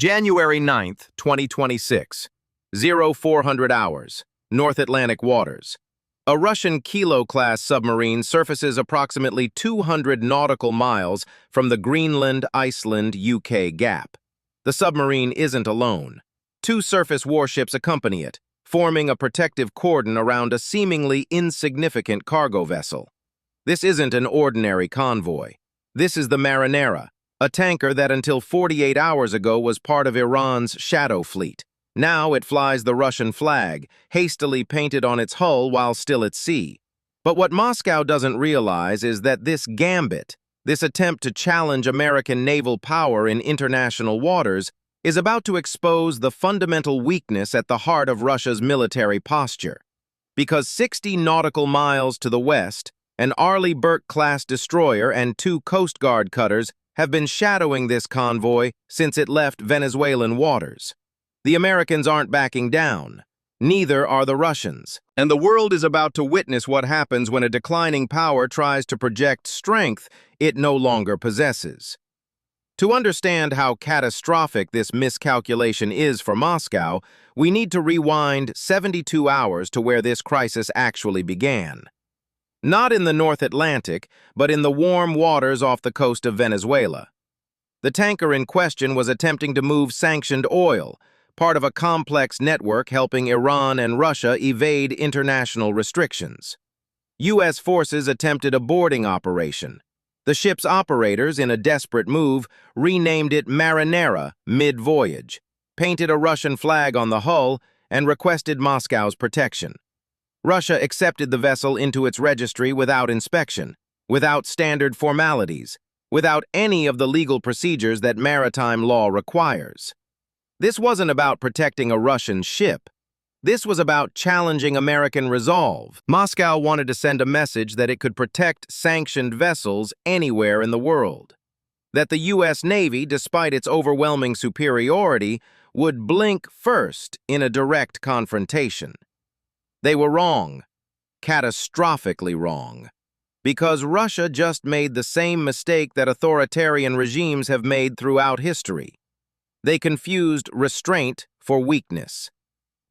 January 9th, 2026, 0400 hours, North Atlantic waters. A Russian Kilo-class submarine surfaces approximately 200 nautical miles from the Greenland-Iceland-UK gap. The submarine isn't alone. Two surface warships accompany it, forming a protective cordon around a seemingly insignificant cargo vessel. This isn't an ordinary convoy. This is the Marinera, a tanker that until 48 hours ago was part of Iran's shadow fleet. Now it flies the Russian flag, hastily painted on its hull while still at sea. But what Moscow doesn't realize is that this gambit, this attempt to challenge American naval power in international waters, is about to expose the fundamental weakness at the heart of Russia's military posture. Because 60 nautical miles to the west, an Arleigh Burke-class destroyer and two Coast Guard cutters have been shadowing this convoy since it left Venezuelan waters. The Americans aren't backing down. Neither are the Russians. And the world is about to witness what happens when a declining power tries to project strength it no longer possesses. To understand how catastrophic this miscalculation is for Moscow, we need to rewind 72 hours to where this crisis actually began. Not in the North Atlantic, but in the warm waters off the coast of Venezuela. The tanker in question was attempting to move sanctioned oil, part of a complex network helping Iran and Russia evade international restrictions. U.S. forces attempted a boarding operation. The ship's operators, in a desperate move, renamed it Marinera mid-voyage, painted a Russian flag on the hull, and requested Moscow's protection. Russia accepted the vessel into its registry without inspection, without standard formalities, without any of the legal procedures that maritime law requires. This wasn't about protecting a Russian ship. This was about challenging American resolve. Moscow wanted to send a message that it could protect sanctioned vessels anywhere in the world. That the U.S. Navy, despite its overwhelming superiority, would blink first in a direct confrontation. They were wrong, catastrophically wrong, because Russia just made the same mistake that authoritarian regimes have made throughout history. They confused restraint for weakness.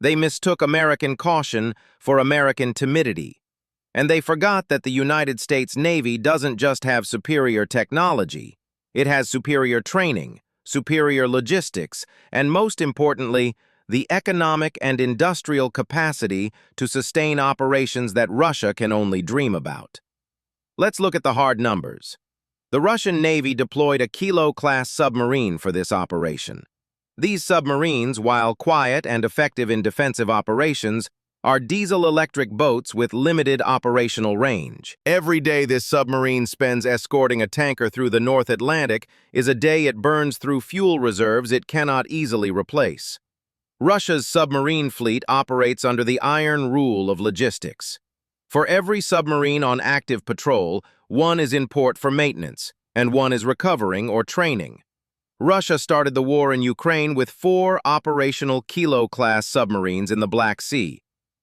They mistook American caution for American timidity. And they forgot that the United States Navy doesn't just have superior technology. It has superior training, superior logistics, and most importantly, the economic and industrial capacity to sustain operations that Russia can only dream about. Let's look at the hard numbers. The Russian Navy deployed a Kilo-class submarine for this operation. These submarines, while quiet and effective in defensive operations, are diesel-electric boats with limited operational range. Every day this submarine spends escorting a tanker through the North Atlantic is a day it burns through fuel reserves it cannot easily replace. Russia's submarine fleet operates under the iron rule of logistics. For every submarine on active patrol, one is in port for maintenance, and one is recovering or training. Russia started the war in Ukraine with 4 operational Kilo-class submarines in the Black Sea.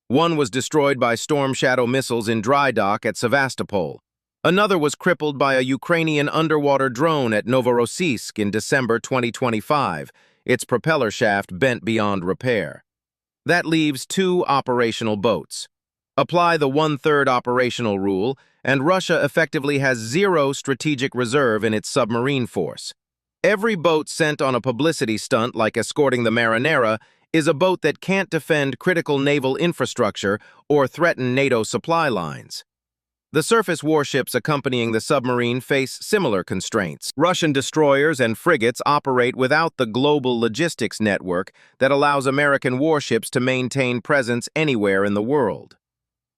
One was destroyed by Storm Shadow missiles in dry dock at Sevastopol. Another was crippled by a Ukrainian underwater drone at Novorossiysk in December 2025, its propeller shaft bent beyond repair. That leaves 2 operational boats. Apply the 1/3 operational rule, and Russia effectively has 0 strategic reserve in its submarine force. Every boat sent on a publicity stunt like escorting the Marinera is a boat that can't defend critical naval infrastructure or threaten NATO supply lines. The surface warships accompanying the submarine face similar constraints. Russian destroyers and frigates operate without the global logistics network that allows American warships to maintain presence anywhere in the world.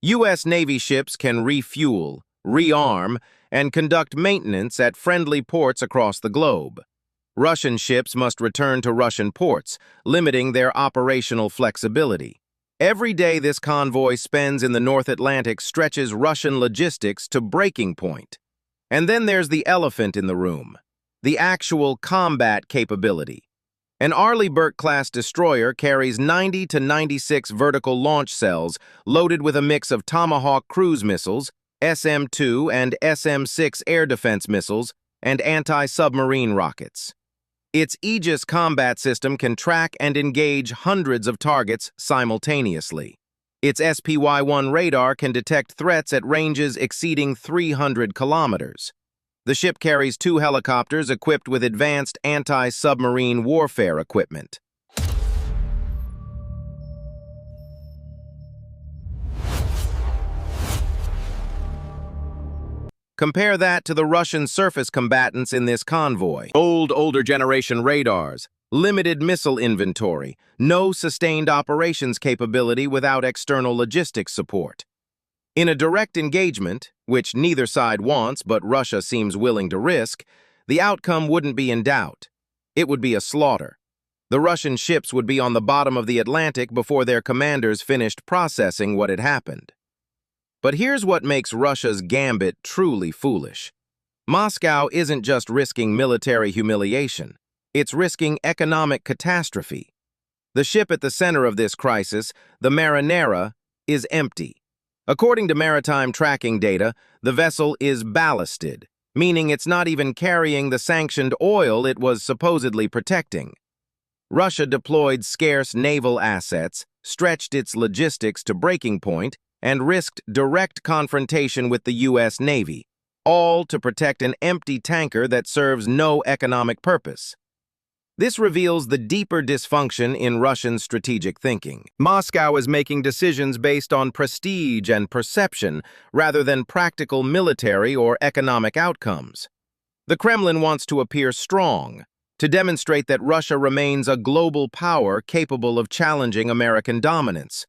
U.S. Navy ships can refuel, rearm, and conduct maintenance at friendly ports across the globe. Russian ships must return to Russian ports, limiting their operational flexibility. Every day this convoy spends in the North Atlantic stretches Russian logistics to breaking point. And then there's the elephant in the room, the actual combat capability. An Arleigh Burke-class destroyer carries 90 to 96 vertical launch cells loaded with a mix of Tomahawk cruise missiles, SM-2 and SM-6 air defense missiles, and anti-submarine rockets. Its Aegis combat system can track and engage hundreds of targets simultaneously. Its SPY-1 radar can detect threats at ranges exceeding 300 kilometers. The ship carries 2 helicopters equipped with advanced anti-submarine warfare equipment. Compare that to the Russian surface combatants in this convoy. Older generation radars, limited missile inventory, no sustained operations capability without external logistics support. In a direct engagement, which neither side wants but Russia seems willing to risk, the outcome wouldn't be in doubt. It would be a slaughter. The Russian ships would be on the bottom of the Atlantic before their commanders finished processing what had happened. But here's what makes Russia's gambit truly foolish. Moscow isn't just risking military humiliation, it's risking economic catastrophe. The ship at the center of this crisis, the Marinera, is empty. According to maritime tracking data, the vessel is ballasted, meaning it's not even carrying the sanctioned oil it was supposedly protecting. Russia deployed scarce naval assets, stretched its logistics to breaking point, and risked direct confrontation with the U.S. Navy, all to protect an empty tanker that serves no economic purpose. This reveals the deeper dysfunction in Russian strategic thinking. Moscow is making decisions based on prestige and perception rather than practical military or economic outcomes. The Kremlin wants to appear strong, to demonstrate that Russia remains a global power capable of challenging American dominance.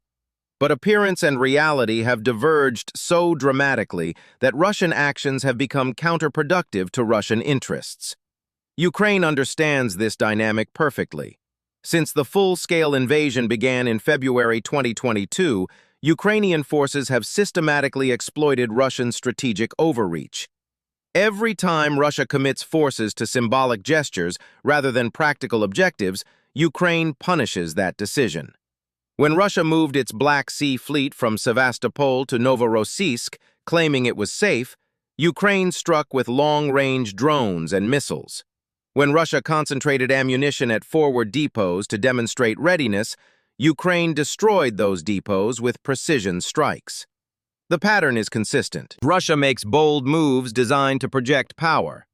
But appearance and reality have diverged so dramatically that Russian actions have become counterproductive to Russian interests. Ukraine understands this dynamic perfectly. Since the full-scale invasion began in February 2022, Ukrainian forces have systematically exploited Russian strategic overreach. Every time Russia commits forces to symbolic gestures rather than practical objectives, Ukraine punishes that decision. When Russia moved its Black Sea fleet from Sevastopol to Novorossiysk, claiming it was safe, Ukraine struck with long-range drones and missiles. When Russia concentrated ammunition at forward depots to demonstrate readiness, Ukraine destroyed those depots with precision strikes. The pattern is consistent. Russia makes bold moves designed to project power.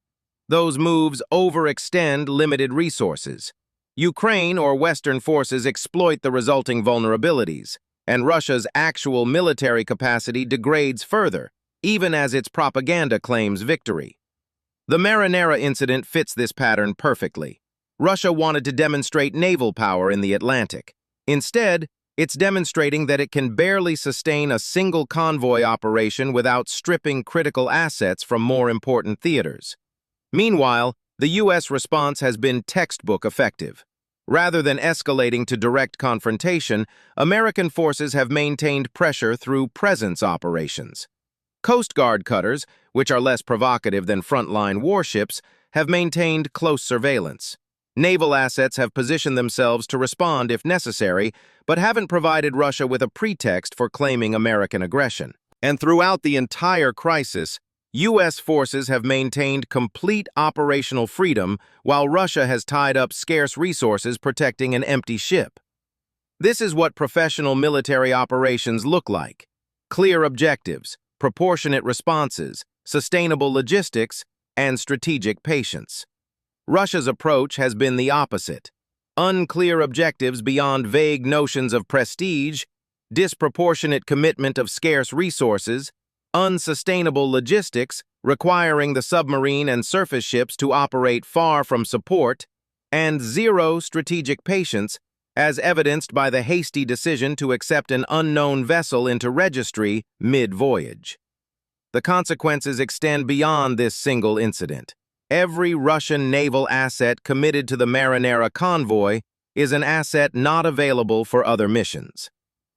Those moves overextend limited resources. Ukraine or Western forces exploit the resulting vulnerabilities, and Russia's actual military capacity degrades further, even as its propaganda claims victory. The Marinera incident fits this pattern perfectly. Russia wanted to demonstrate naval power in the Atlantic. Instead, it's demonstrating that it can barely sustain a single convoy operation without stripping critical assets from more important theaters. Meanwhile, the U.S. response has been textbook effective. Rather than escalating to direct confrontation, American forces have maintained pressure through presence operations. Coast Guard cutters, which are less provocative than frontline warships, have maintained close surveillance. Naval assets have positioned themselves to respond if necessary, but haven't provided Russia with a pretext for claiming American aggression. And throughout the entire crisis, U.S. forces have maintained complete operational freedom while Russia has tied up scarce resources protecting an empty ship. This is what professional military operations look like: clear objectives, proportionate responses, sustainable logistics, and strategic patience. Russia's approach has been the opposite: unclear objectives beyond vague notions of prestige, disproportionate commitment of scarce resources, unsustainable logistics requiring the submarine and surface ships to operate far from support, and zero strategic patience, as evidenced by the hasty decision to accept an unknown vessel into registry mid-voyage. The consequences extend beyond this single incident. Every Russian naval asset committed to the Marinera convoy is an asset not available for other missions.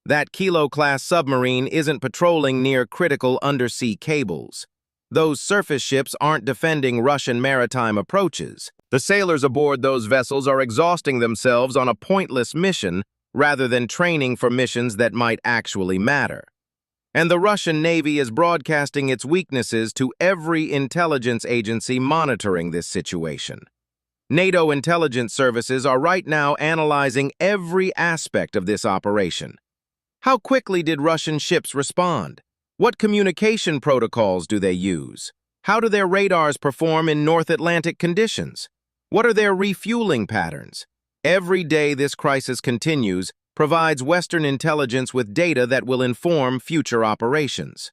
That 𝙄𝙣𝙨 submarine isn't patrolling near critical undersea cables. Those surface ships aren't defending Russian maritime approaches. The sailors aboard those vessels are exhausting themselves on a pointless mission rather than training for missions that might actually matter. And the Russian Navy is broadcasting its weaknesses to every intelligence agency monitoring this situation. NATO intelligence services are right now analyzing every aspect of this operation. How quickly did Russian ships respond? What communication protocols do they use? How do their radars perform in North Atlantic conditions? What are their refueling patterns? Every day this crisis continues provides Western intelligence with data that will inform future operations.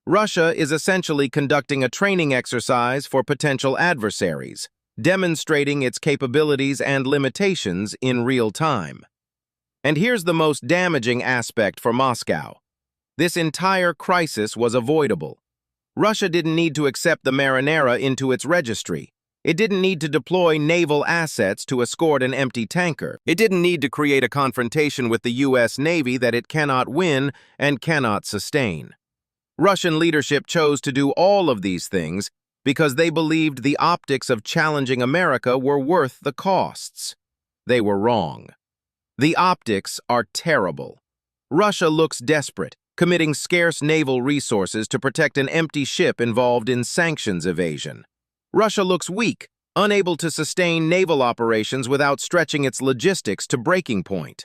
Russia is essentially conducting a training exercise for potential adversaries, demonstrating its capabilities and limitations in real time. And here's the most damaging aspect for Moscow. This entire crisis was avoidable. Russia didn't need to accept the marinera into its registry. It didn't need to deploy naval assets to escort an empty tanker. It didn't need to create a confrontation with the U.S. Navy that it cannot win and cannot sustain. Russian leadership chose to do all of these things because they believed the optics of challenging America were worth the costs. They were wrong. The optics are terrible. Russia looks desperate, committing scarce naval resources to protect an empty ship involved in sanctions evasion. Russia looks weak, unable to sustain naval operations without stretching its logistics to breaking point.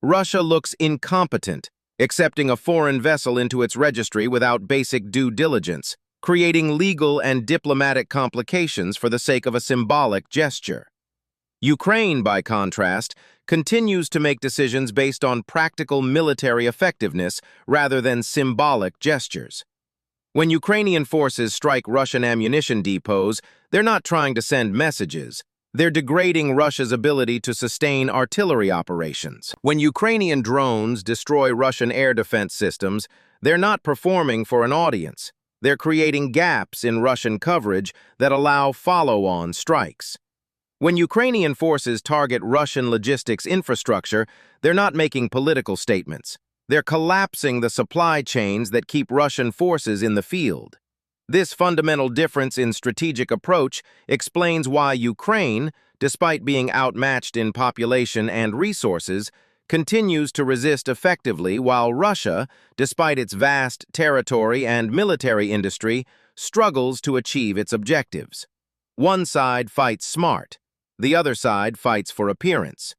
Russia looks incompetent, accepting a foreign vessel into its registry without basic due diligence, creating legal and diplomatic complications for the sake of a symbolic gesture. Ukraine, by contrast, continues to make decisions based on practical military effectiveness rather than symbolic gestures. When Ukrainian forces strike Russian ammunition depots, they're not trying to send messages. They're degrading Russia's ability to sustain artillery operations. When Ukrainian drones destroy Russian air defense systems, they're not performing for an audience. They're creating gaps in Russian coverage that allow follow-on strikes. When Ukrainian forces target Russian logistics infrastructure, they're not making political statements. They're collapsing the supply chains that keep Russian forces in the field. This fundamental difference in strategic approach explains why Ukraine, despite being outmatched in population and resources, continues to resist effectively, while Russia, despite its vast territory and military industry, struggles to achieve its objectives. One side fights smart. The other side fights for appearance.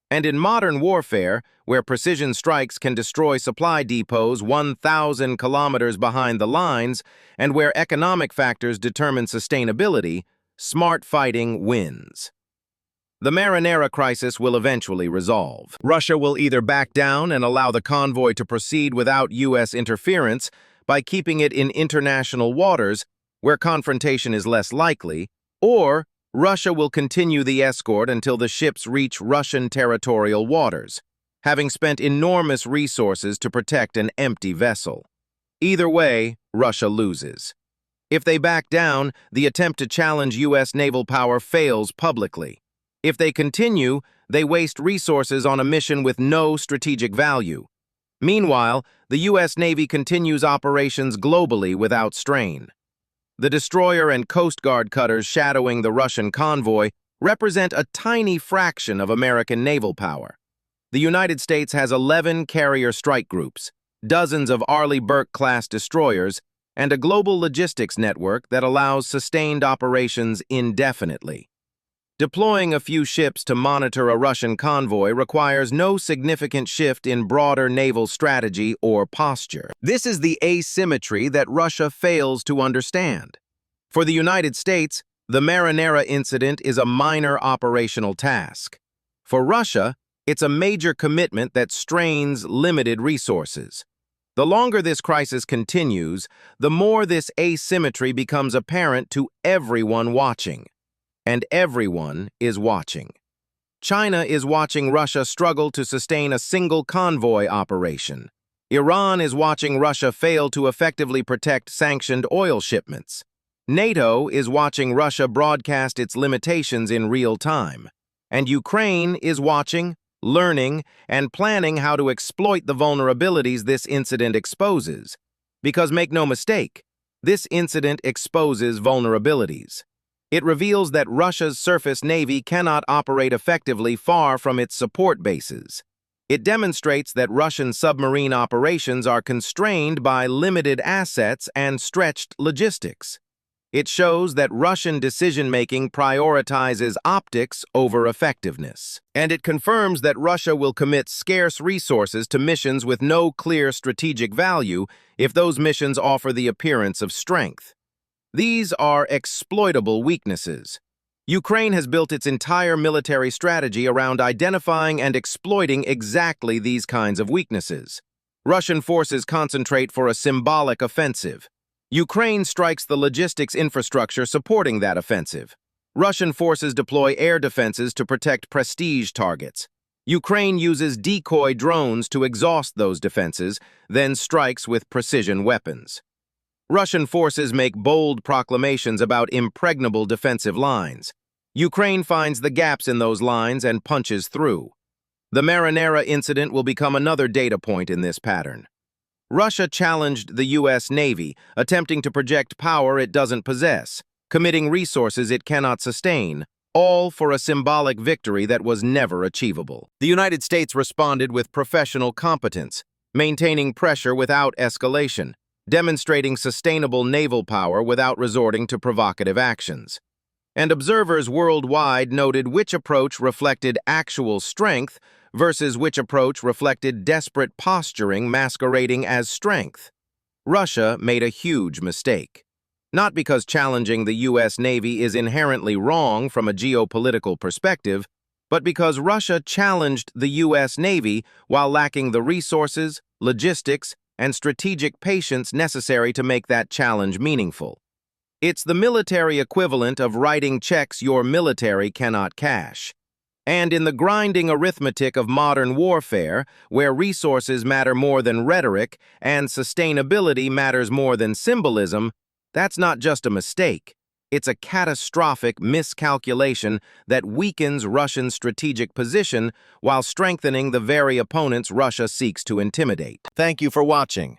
And in modern warfare, where precision strikes can destroy supply depots 1,000 kilometers behind the lines, and where economic factors determine sustainability, smart fighting wins. The marinera crisis will eventually resolve. Russia will either back down and allow the convoy to proceed without U.S. interference by keeping it in international waters, where confrontation is less likely, or Russia will continue the escort until the ships reach Russian territorial waters, having spent enormous resources to protect an empty vessel. Either way, Russia loses. If they back down, the attempt to challenge U.S. naval power fails publicly. If they continue, they waste resources on a mission with no strategic value. Meanwhile, the U.S. Navy continues operations globally without strain. The destroyer and Coast Guard cutters shadowing the Russian convoy represent a tiny fraction of American naval power. The United States has 11 carrier strike groups, dozens of Arleigh Burke-class destroyers, and a global logistics network that allows sustained operations indefinitely. Deploying a few ships to monitor a Russian convoy requires no significant shift in broader naval strategy or posture. This is the asymmetry that Russia fails to understand. For the United States, the marinera incident is a minor operational task. For Russia, it's a major commitment that strains limited resources. The longer this crisis continues, the more this asymmetry becomes apparent to everyone watching. And everyone is watching. China is watching Russia struggle to sustain a single convoy operation. Iran is watching Russia fail to effectively protect sanctioned oil shipments. NATO is watching Russia broadcast its limitations in real time. And Ukraine is watching, learning, and planning how to exploit the vulnerabilities this incident exposes. Because make no mistake, this incident exposes vulnerabilities. It reveals that Russia's surface navy cannot operate effectively far from its support bases. It demonstrates that Russian submarine operations are constrained by limited assets and stretched logistics. It shows that Russian decision-making prioritizes optics over effectiveness. And it confirms that Russia will commit scarce resources to missions with no clear strategic value if those missions offer the appearance of strength. These are exploitable weaknesses. Ukraine has built its entire military strategy around identifying and exploiting exactly these kinds of weaknesses. Russian forces concentrate for a symbolic offensive. Ukraine strikes the logistics infrastructure supporting that offensive. Russian forces deploy air defenses to protect prestige targets. Ukraine uses decoy drones to exhaust those defenses, then strikes with precision weapons. Russian forces make bold proclamations about impregnable defensive lines. Ukraine finds the gaps in those lines and punches through. The Marinera incident will become another data point in this pattern. Russia challenged the U.S. Navy, attempting to project power it doesn't possess, committing resources it cannot sustain, all for a symbolic victory that was never achievable. The United States responded with professional competence, maintaining pressure without escalation, demonstrating sustainable naval power without resorting to provocative actions. And observers worldwide noted which approach reflected actual strength versus which approach reflected desperate posturing masquerading as strength. Russia made a huge mistake. Not because challenging the U.S. Navy is inherently wrong from a geopolitical perspective, but because Russia challenged the U.S. Navy while lacking the resources, logistics, and strategic patience necessary to make that challenge meaningful. It's the military equivalent of writing checks your military cannot cash. And in the grinding arithmetic of modern warfare, where resources matter more than rhetoric and sustainability matters more than symbolism, that's not just a mistake. It's a catastrophic miscalculation that weakens Russia's strategic position while strengthening the very opponents Russia seeks to intimidate. Thank you for watching.